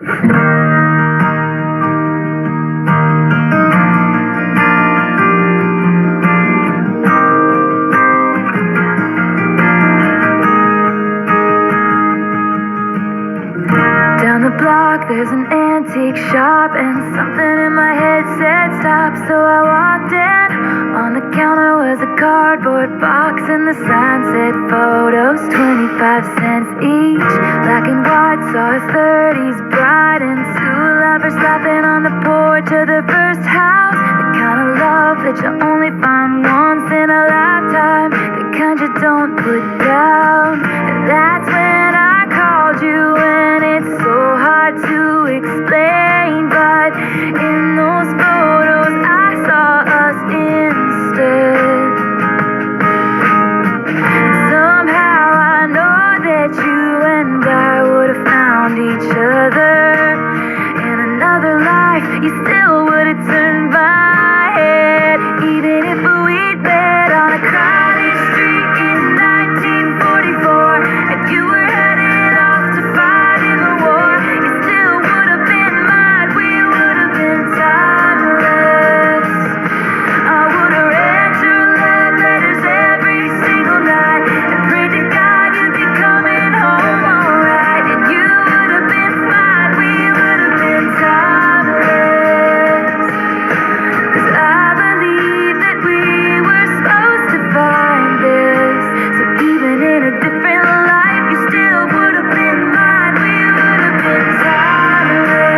Down the block there's an antique shop, and something in my head said stop, so I walked in. On the counter was a cardboard box, and the sign said photos, 25 cents each. Black and white, saw a 30s bride and two lovers laughing on the porch of their first house. The kind of love that you only find once in a lifetime, the kind you don't put down. And that's when I called you, and it's so hard to explain, but in those photos I saw us instead. And somehow I know that you and I would have found each other. In another life you still would have turned my head, even if we'd met on a crowded street in 1944, and you were headed off to fight in the war. You still would have been mine, we would have been timeless. I would have read your love letters every single night and prayed to God you'd be coming home alright. And you would have been fine, we would have been timeless. 'Cause I believe that we were supposed to find this. So even in a different life, you still would have been mine, we would have been timeless.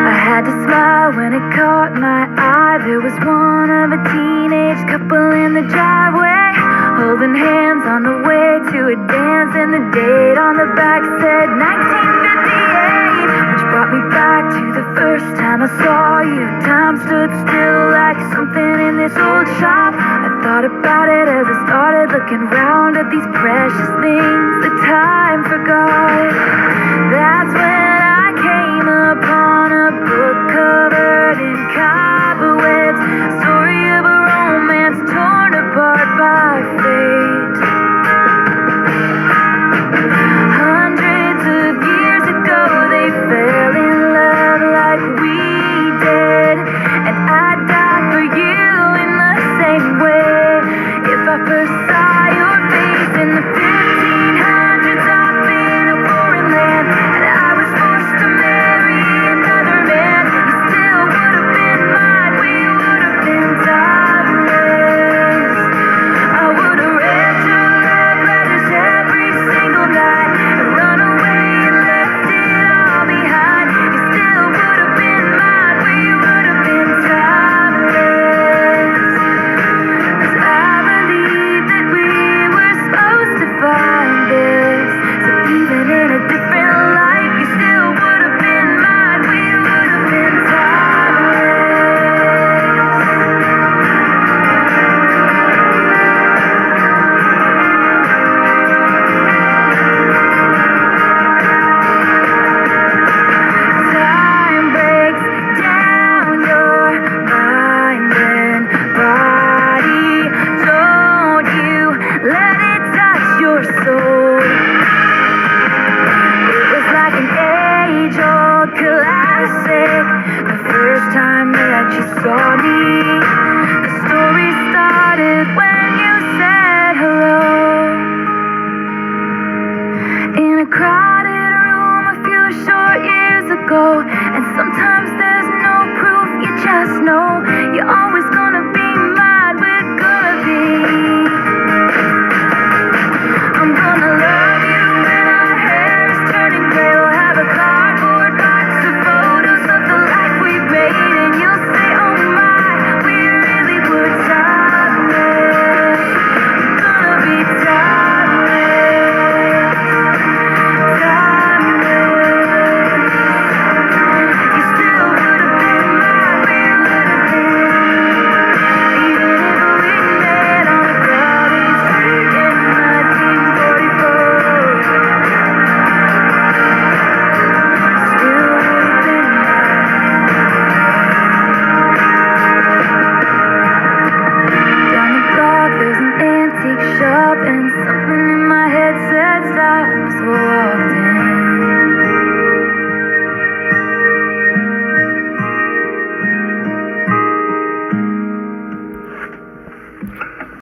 I had to smile when it caught my eye. There was one of a teenage couple in the driveway, holding hands on the way to a dance, and the date on the back said 1958, which brought me back to the first time I saw you. Time stood still like something in this old shop. I thought about it as I started looking round at these precious things that time forgot. That's when I came upon a book covered in cobwebs, a story of a romance torn apart by fate. Hundreds of years ago they fell in love like we did, and I'd die for you in the same way. If I first saw your face in the 1500s off in a foreign land, and I was forced to marry another man, you still would have been mine, we would have been timeless. I would have read your love letters every single night and run away and left it all behind. You still would have been mine, we would have been timeless. 'Cause I believe that we were supposed to find this. So even in a different life, you still would have been mine, we would have been timeless. Time breaks down your mind and body. Don't you let it touch your soul. It was like an age-old classic. The first time that you saw me, the story started when you said hello. In a crowded room a few short years ago, and sometimes there's no proof, you just know. You always